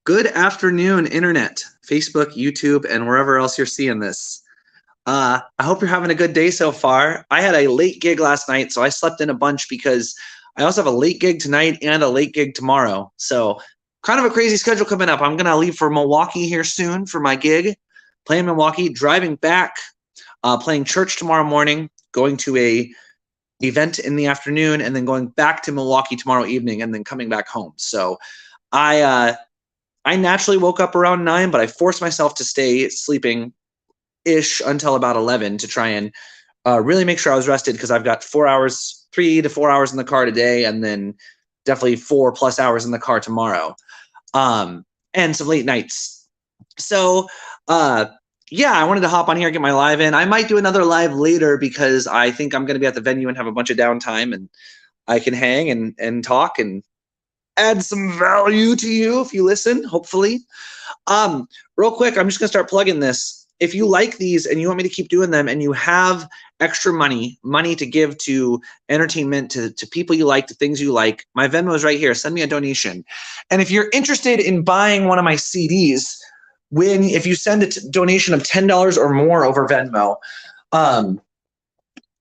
Good afternoon, Internet, Facebook, YouTube, and wherever else you're seeing this. I hope you're having a good day so far. I had a late gig last night, so I slept in a bunch because I also have a late gig tonight and a late gig tomorrow. So kind of a crazy schedule coming up. I'm going to leave for Milwaukee here soon for my gig, playing Milwaukee, driving back, playing church tomorrow morning, going to a event in the afternoon, and then going back to Milwaukee tomorrow evening, and then coming back home. So I naturally woke up around 9, but I forced myself to stay sleeping-ish until about 11 to try and really make sure I was rested, because I've got 3 to 4 hours in the car today, and then definitely 4+ hours in the car tomorrow, and some late nights. So yeah, I wanted to hop on here and get my live in. I might do another live later because I think I'm going to be at the venue and have a bunch of downtime, and I can hang and talk and add some value to you if you listen, hopefully. Real quick, I'm just gonna start plugging this. If you like these and you want me to keep doing them, and you have extra money to give to entertainment, to people you like, to things you like, my Venmo is right here. Send me a donation. And if you're interested in buying one of my CDs, if you send a donation of $10 or more over Venmo,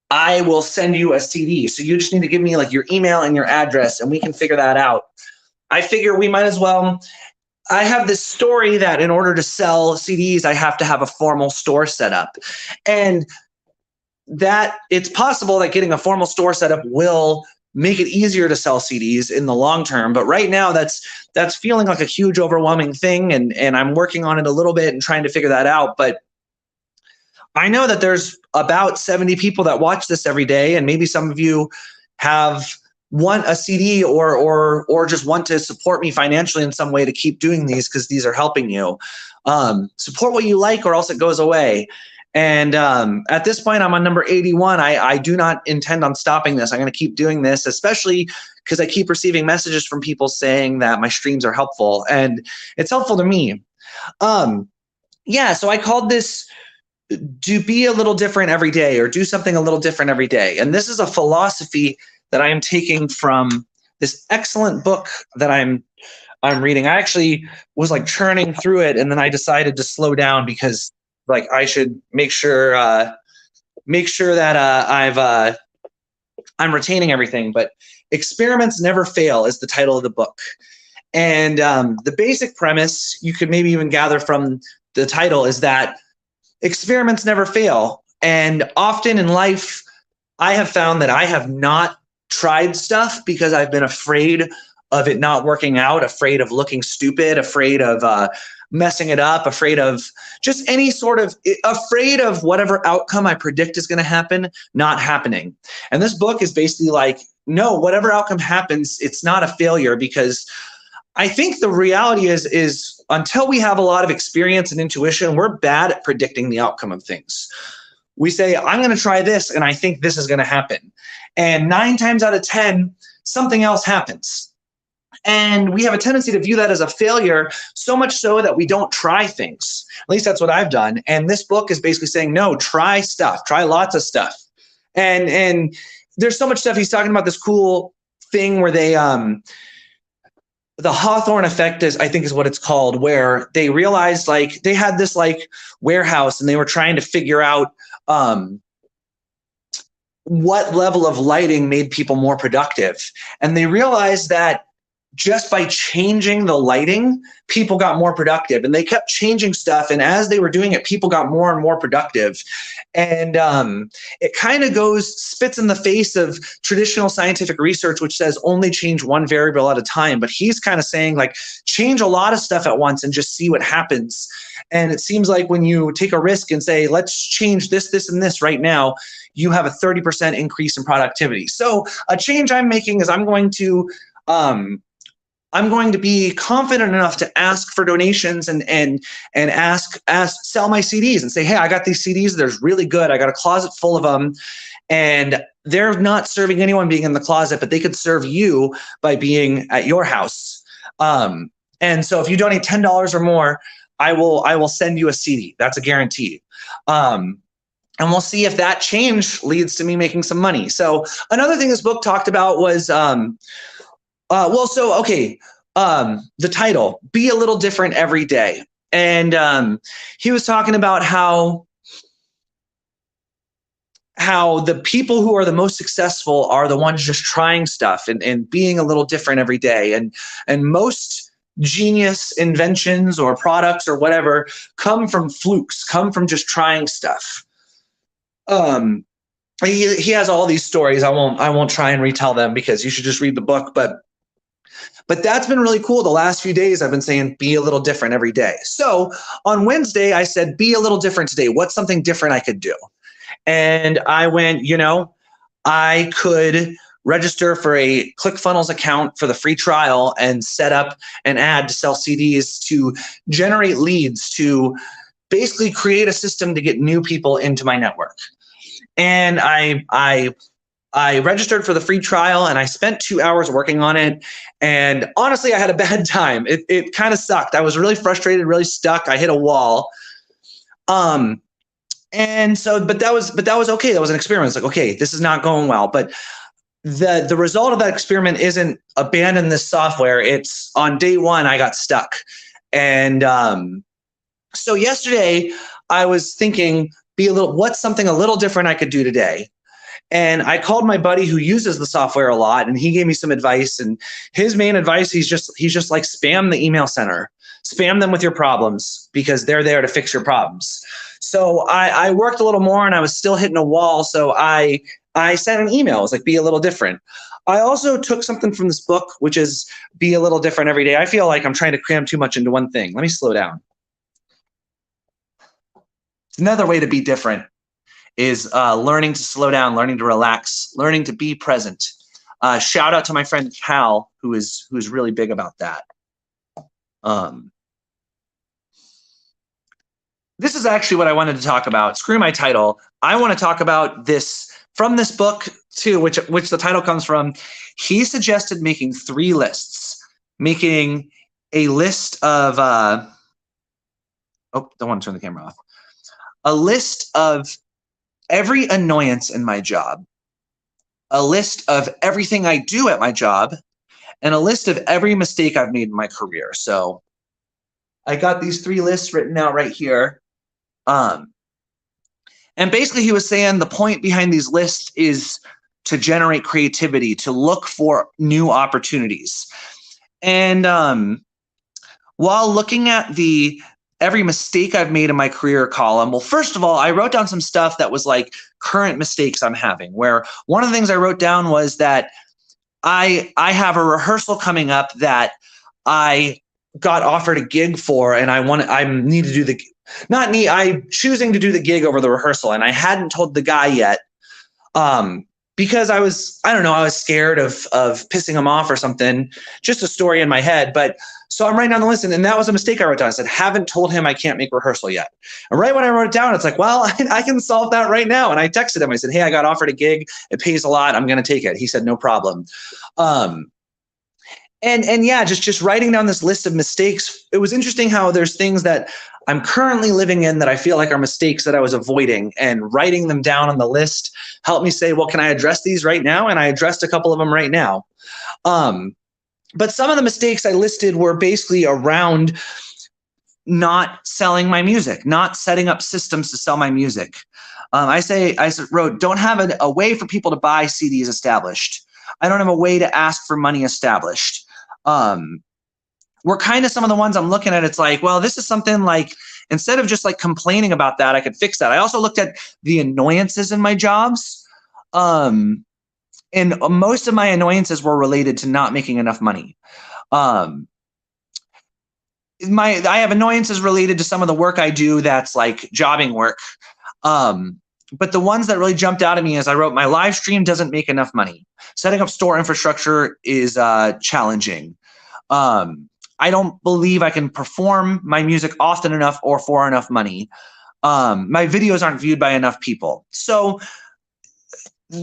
I will send you a CD. So you just need to give me like your email and your address, and we can figure that out. I figure we might as well. I have this story that in order to sell CDs, I have to have a formal store set up. And that it's possible that getting a formal store set up will make it easier to sell CDs in the long term. But right now that's feeling like a huge overwhelming thing. And I'm working on it a little bit and trying to figure that out. But I know that there's about 70 people that watch this every day, and maybe some of you want a CD or just want to support me financially in some way to keep doing these, because these are helping you. Support what you like, or else it goes away. And at this point, I'm on number 81. I do not intend on stopping this. I'm going to keep doing this, especially because I keep receiving messages from people saying that my streams are helpful, and it's helpful to me. Yeah, so I called this "Do Be a Little Different Every Day," or do something a little different every day. And this is a philosophy that I am taking from this excellent book that I'm reading. I actually was like churning through it, and then I decided to slow down because like I should make sure that I'm retaining everything. But "Experiments Never Fail" is the title of the book. And the basic premise you could maybe even gather from the title is that experiments never fail. And often in life, I have found that I have not tried stuff because I've been afraid of it not working out, afraid of looking stupid, afraid of messing it up, afraid of just afraid of whatever outcome I predict is going to happen not happening. And this book is basically like, no, whatever outcome happens, it's not a failure, because I think the reality is until we have a lot of experience and intuition, we're bad at predicting the outcome of things. We say, I'm going to try this, and I think this is going to happen. And 9 times out of 10, something else happens. And we have a tendency to view that as a failure, so much so that we don't try things. At least that's what I've done. And this book is basically saying, no, try stuff, try lots of stuff. And there's so much stuff. He's talking about this cool thing where they the Hawthorne effect I think is what it's called, where they realized like they had this like warehouse, and they were trying to figure out what level of lighting made people more productive. And they realized that just by changing the lighting, people got more productive. And they kept changing stuff. And as they were doing it, people got more and more productive. And it kind of spits in the face of traditional scientific research, which says only change one variable at a time. But he's kind of saying like, change a lot of stuff at once and just see what happens. And it seems like when you take a risk and say, let's change this, this, and this right now, you have a 30% increase in productivity. So a change I'm making is I'm going to be confident enough to ask for donations and sell my CDs and say, hey, I got these CDs. They're really good. I got a closet full of them, and they're not serving anyone being in the closet, but they could serve you by being at your house. And so if you donate $10 or more, I will send you a CD. That's a guarantee. And we'll see if that change leads to me making some money. So another thing this book talked about was, the title, Be a Little Different Every Day. And he was talking about how the people who are the most successful are the ones just trying stuff and being a little different every day. And most genius inventions or products or whatever come from flukes, come from just trying stuff. He has all these stories. I won't try and retell them because you should just read the book. But that's been really cool. The last few days I've been saying, be a little different every day. So on Wednesday, I said, be a little different today. What's something different I could do? And I went, I could register for a ClickFunnels account for the free trial and set up an ad to sell CDs to generate leads, to basically create a system to get new people into my network. And I registered for the free trial and I spent 2 hours working on it. And honestly, I had a bad time. It kind of sucked. I was really frustrated, really stuck. I hit a wall. And so, but that was okay. That was an experiment. It's like, okay, this is not going well. But the result of that experiment isn't abandon this software. It's on day one, I got stuck. And so yesterday I was thinking, what's something a little different I could do today? And I called my buddy who uses the software a lot, and he gave me some advice. And his main advice, he's just like, spam the email center, spam them with your problems because they're there to fix your problems. So I worked a little more and I was still hitting a wall. So I sent an email. It was like, be a little different. I also took something from this book, which is be a little different every day. I feel like I'm trying to cram too much into one thing. Let me slow down. Another way to be different is learning to slow down, learning to relax, learning to be present. Shout out to my friend Cal, who's really big about that. This is actually what I wanted to talk about. Screw my title. I want to talk about this from this book too, which the title comes from. He suggested making 3 lists, making a list of, don't want to turn the camera off. A list of every annoyance in my job, a list of everything I do at my job, and a list of every mistake I've made in my career. So I got these 3 lists written out right here. And basically he was saying the point behind these lists is to generate creativity, to look for new opportunities. And while looking at the every mistake I've made in my career column, well, first of all, I wrote down some stuff that was like current mistakes I'm having, where one of the things I wrote down was that I have a rehearsal coming up that I got offered a gig for, and I'm choosing to do the gig over the rehearsal. And I hadn't told the guy yet, because I was scared of pissing him off or something, just a story in my head. But so I'm writing down the list, and that was a mistake I wrote down. I said, haven't told him I can't make rehearsal yet. And right when I wrote it down, it's like, well, I can solve that right now. And I texted him. I said, hey, I got offered a gig. It pays a lot. I'm going to take it. He said, no problem. And yeah, just writing down this list of mistakes. It was interesting how there's things that I'm currently living in that I feel like are mistakes that I was avoiding, and writing them down on the list helped me say, well, can I address these right now? And I addressed a couple of them right now. But some of the mistakes I listed were basically around not selling my music, not setting up systems to sell my music. I wrote, don't have a way for people to buy CDs established. I don't have a way to ask for money established. Were kind of some of the ones I'm looking at. It's like, well, this is something like, instead of just like complaining about that, I could fix that. I also looked at the annoyances in my jobs. And most of my annoyances were related to not making enough money. I have annoyances related to some of the work I do that's like jobbing work. But the ones that really jumped out at me is I wrote, my live stream doesn't make enough money. Setting up store infrastructure is challenging. I don't believe I can perform my music often enough or for enough money. My videos aren't viewed by enough people. So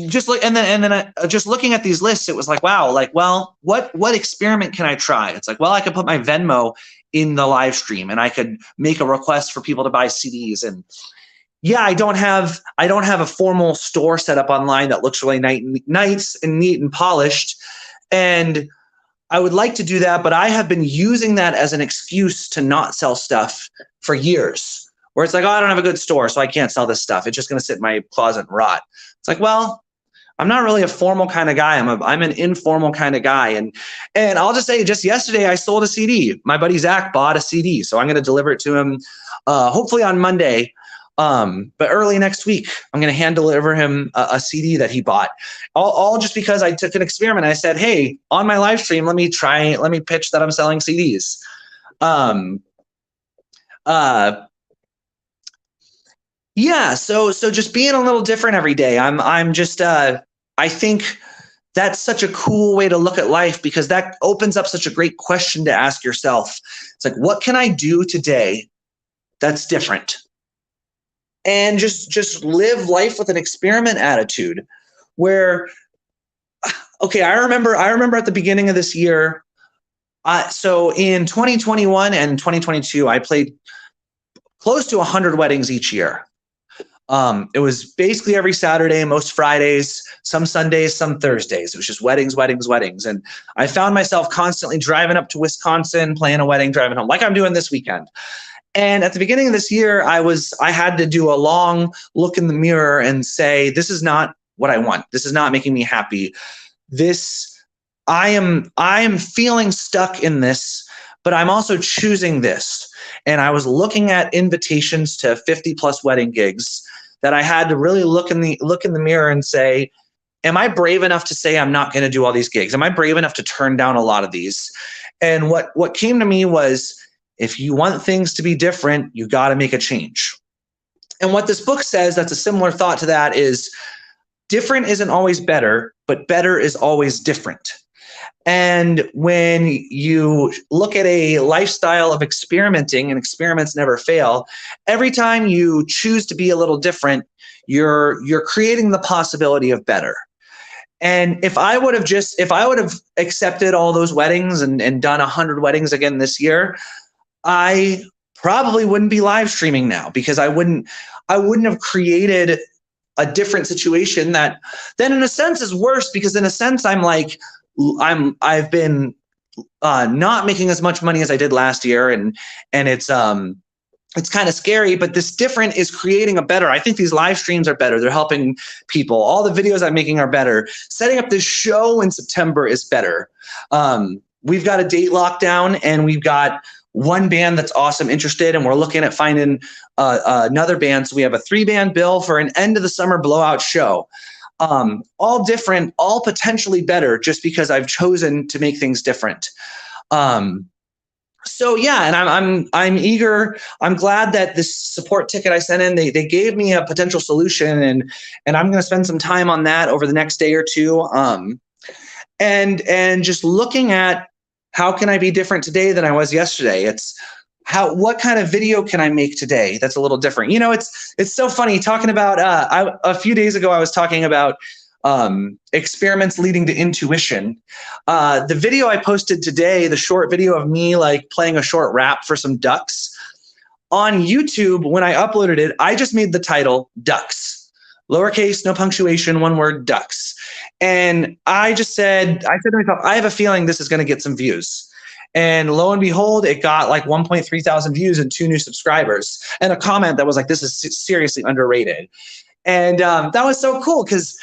just looking at these lists, it was like, wow, like, well, what experiment can I try? It's like, well, I could put my Venmo in the live stream and I could make a request for people to buy CDs. And yeah, I don't have a formal store set up online that looks really nice and neat and polished. And I would like to do that, but I have been using that as an excuse to not sell stuff for years, where it's like, oh, I don't have a good store, so I can't sell this stuff. It's just going to sit in my closet and rot. It's like, well, I'm not really a formal kind of guy. I'm an informal kind of guy. And I'll just say, just yesterday, I sold a CD. My buddy Zach bought a CD, so I'm going to deliver it to him, hopefully on Monday. But early next week, I'm going to hand deliver him a CD that he bought, all just because I took an experiment. I said, hey, on my live stream, let me pitch that I'm selling CDs. Yeah. So just being a little different every day. I'm just, I think that's such a cool way to look at life, because that opens up such a great question to ask yourself. It's like, what can I do today that's different? And just live life with an experiment attitude where, okay, I remember at the beginning of this year, so in 2021 and 2022, I played close to 100 weddings each year. It was basically every Saturday, most Fridays, some Sundays, some Thursdays. It was just weddings, weddings, weddings. And I found myself constantly driving up to Wisconsin, playing a wedding, driving home, like I'm doing this weekend. And at the beginning of this year, I had to do a long look in the mirror and say, this is not what I want. This is not making me happy. I am feeling stuck in this, but I'm also choosing this. And I was looking at invitations to 50 plus wedding gigs that I had to really look in the mirror and say, am I brave enough to say I'm not going to do all these gigs? Am I brave enough to turn down a lot of these? And what came to me was, if you want things to be different, you got to make a change. And what this book says, that's a similar thought to that, is different isn't always better, but better is always different. And when you look at a lifestyle of experimenting, and experiments never fail, every time you choose to be a little different, you're creating the possibility of better. And if I would have accepted all those weddings and done 100 weddings again this year, I probably wouldn't be live streaming now, because I wouldn't have created a different situation that then in a sense is worse, because in a sense I've been not making as much money as I did last year, and it's kind of scary, but this different is creating a better. I think these live streams are better. They're helping people. All the videos I'm making are better. Setting up this show in September is better. We've got a date lockdown, and we've got one band that's awesome, interested, and we're looking at finding another band. So we have a 3-band bill for an end of the summer blowout show. All different, all potentially better, just because I've chosen to make things different. So yeah, and I'm eager. I'm glad that this support ticket I sent in, they gave me a potential solution, and I'm going to spend some time on that over the next day or two. And just looking at, how can I be different today than I was yesterday? It's what kind of video can I make today that's a little different? You know, it's so funny talking about, a few days ago, I was talking about experiments leading to intuition. The video I posted today, the short video of me like playing a short rap for some ducks on YouTube, when I uploaded it, I just made the title Ducks. Lowercase, no punctuation, one word, ducks. And I said to myself, I have a feeling this is going to get some views. And lo and behold, it got like 1.3 thousand views and 2 new subscribers, and a comment that was like, this is seriously underrated. And that was so cool, because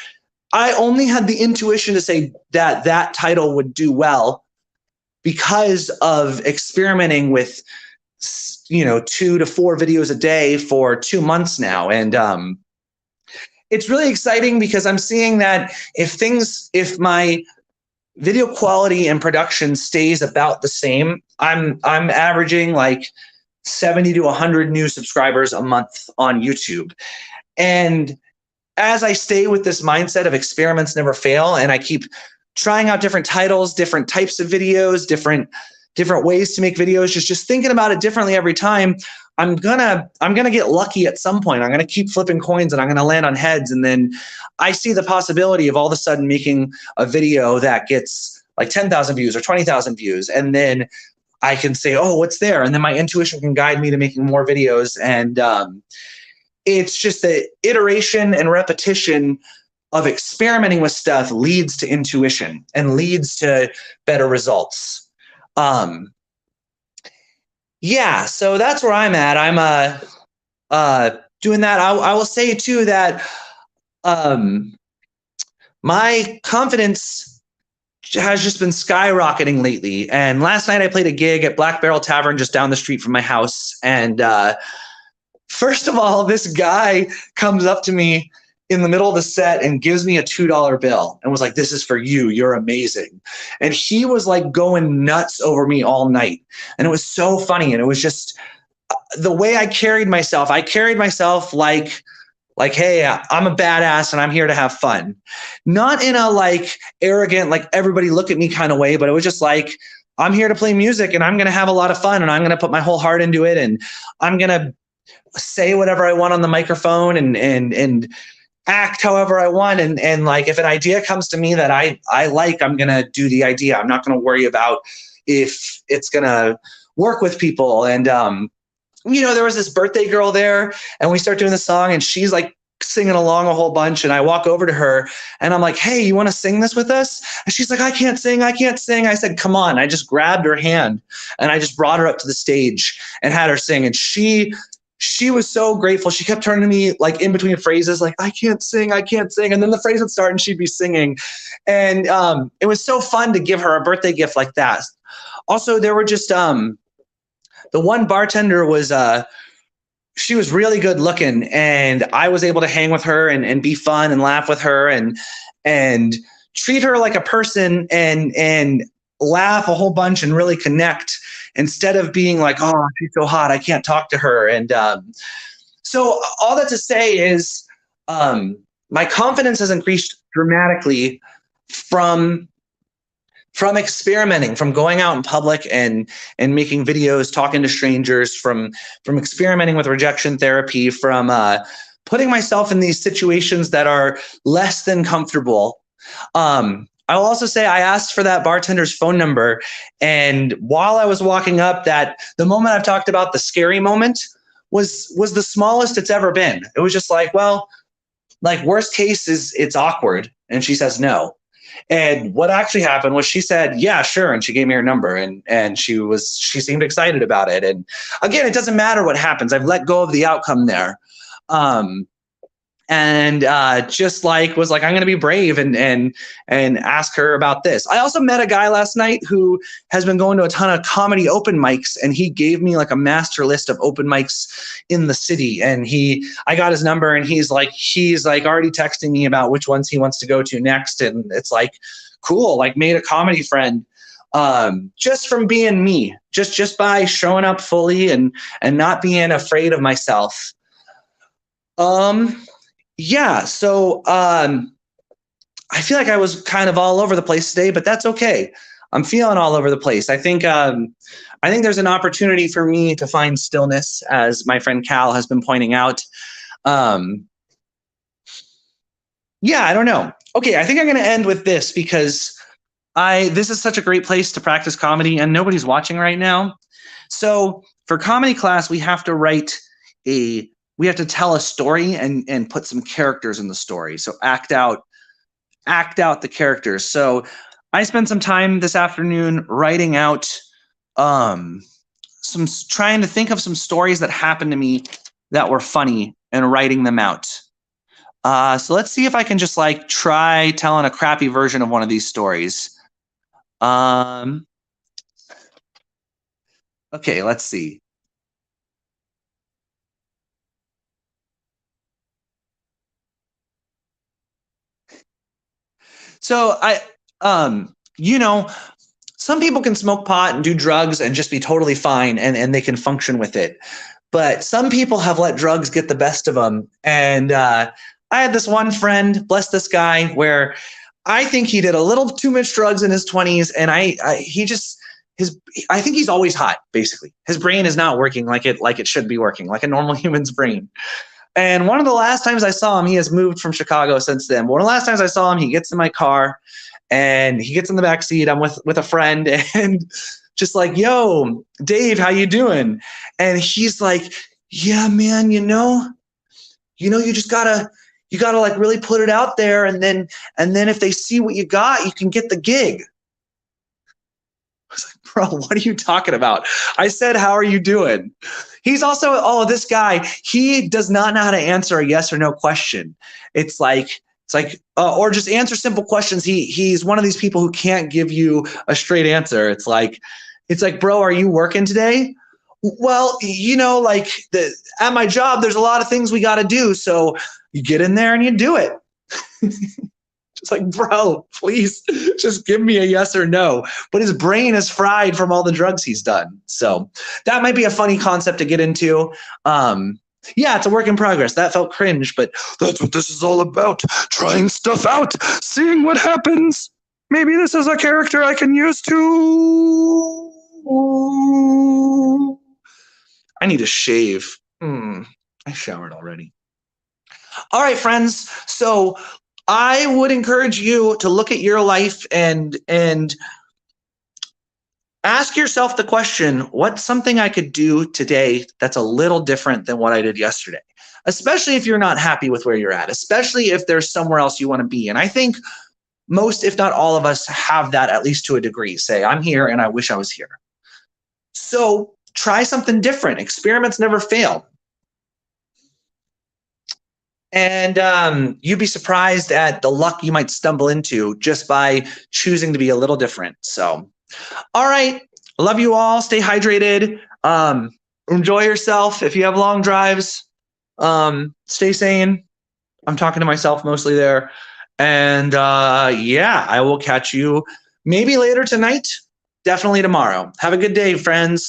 I only had the intuition to say that title would do well because of experimenting with, 2 to 4 videos a day for 2 months now. And it's really exciting, because I'm seeing that if my video quality and production stays about the same, I'm averaging like 70 to 100 new subscribers a month on YouTube. And as I stay with this mindset of experiments never fail, and I keep trying out different titles, different types of videos, different ways to make videos, just thinking about it differently every time, I'm gonna get lucky at some point. I'm gonna keep flipping coins, and I'm gonna land on heads, and then I see the possibility of all of a sudden making a video that gets like 10,000 views or 20,000 views, and then I can say, oh, what's there? And then my intuition can guide me to making more videos. And it's just the iteration and repetition experimenting with stuff leads to intuition and leads to better results. Yeah, so that's where I'm at. I'm doing that. I will say too that my confidence has just been skyrocketing lately. And last night I played a gig at Black Barrel Tavern just down the street from my house. And first of all, this guy comes up to me in the middle of the set and gives me a $2 bill and was like, "This is for you. You're amazing." And he was like going nuts over me all night. And it was so funny. And it was just the way I carried myself. I carried myself like, hey, I'm a badass and I'm here to have fun. Not in a like arrogant, like everybody look at me kind of way, but it was just like, I'm here to play music and I'm going to have a lot of fun and I'm going to put my whole heart into it and I'm going to say whatever I want on the microphone and act however I want. And like, if an idea comes to me that I like, I'm going to do the idea. I'm not going to worry about if it's going to work with people. And, there was this birthday girl there and we start doing the song and she's like singing along a whole bunch. And I walk over to her and I'm like, "Hey, you want to sing this with us?" And she's like, I can't sing. I said, "Come on." I just grabbed her hand and I just brought her up to the stage and had her sing. And she was so grateful. She kept turning to me like in between phrases, like, I can't sing. And then the phrase would start and she'd be singing. And it was so fun to give her a birthday gift like that. Also, there were just, the one bartender was, she was really good looking and I was able to hang with her and be fun and laugh with her and treat her like a person and laugh a whole bunch and really connect instead of being like, "Oh, she's so hot, I can't talk to her." And so all that to say is my confidence has increased dramatically from experimenting, from going out in public and making videos, talking to strangers, from experimenting with rejection therapy, from putting myself in these situations that are less than comfortable. I will also say I asked for that bartender's phone number, and while I was walking up, that the moment I've talked about, the scary moment, was the smallest it's ever been. It was just like, well, like worst case is it's awkward, and she says no. And what actually happened was she said, "Yeah, sure." And she gave me her number and she seemed excited about it. And again, it doesn't matter what happens. I've let go of the outcome there. Just like was like, I'm going to be brave and ask her about this. I also met a guy last night who has been going to a ton of comedy open mics, and he gave me like a master list of open mics in the city. And I got his number, and he's like already texting me about which ones he wants to go to next. And it's like, cool, like made a comedy friend. Just from being me, just by showing up fully and not being afraid of myself. Yeah, so I feel like I was kind of all over the place today, but that's okay. I'm feeling all over the place. I think there's an opportunity for me to find stillness, as my friend Cal has been pointing out. Yeah, I don't know. Okay, I think I'm going to end with this because this is such a great place to practice comedy, and nobody's watching right now. So for comedy class, we have to tell a story and put some characters in the story. So act out the characters. So I spent some time this afternoon writing out trying to think of some stories that happened to me that were funny and writing them out. So let's see if I can just like try telling a crappy version of one of these stories. Okay, let's see. So some people can smoke pot and do drugs and just be totally fine and they can function with it. But some people have let drugs get the best of them. And I had this one friend, bless this guy, where I think he did a little too much drugs in his 20s. And I think he's always hot, basically. His brain is not working like it should be working, like a normal human's brain. And one of the last times I saw him, he has moved from Chicago since then. One of the last times I saw him, he gets in my car and he gets in the back seat. I'm with a friend and just like, "Yo, Dave, how you doing?" And he's like, "Yeah, man, you just gotta You got to like really put it out there. And then if they see what you got, you can get the gig. I was like, bro, what are you talking about? I said, how are you doing? He's also, this guy, he does not know how to answer a yes or no question. It's like, or just answer simple questions. He's one of these people who can't give you a straight answer. It's like, bro, are you working today? Well, like at my job, there's a lot of things we got to do. So you get in there and you do it. It's like, bro, please just give me a yes or no. But his brain is fried from all the drugs he's done. So that might be a funny concept to get into. Yeah, it's a work in progress. That felt cringe, but that's what this is all about. Trying stuff out, seeing what happens. Maybe this is a character I can use to... I need to shave. I showered already. All right, friends. So I would encourage you to look at your life and ask yourself the question, what's something I could do today that's a little different than what I did yesterday? Especially if you're not happy with where you're at, especially if there's somewhere else you want to be. And I think most, if not all of us, have that at least to a degree. Say, I'm here and I wish I was here. So try something different. Experiments never fail. And you'd be surprised at the luck you might stumble into just by choosing to be a little different. So, all right. Love you all. Stay hydrated. Enjoy yourself. If you have long drives, stay sane. I'm talking to myself mostly there. And yeah, I will catch you maybe later tonight. Definitely tomorrow. Have a good day, friends.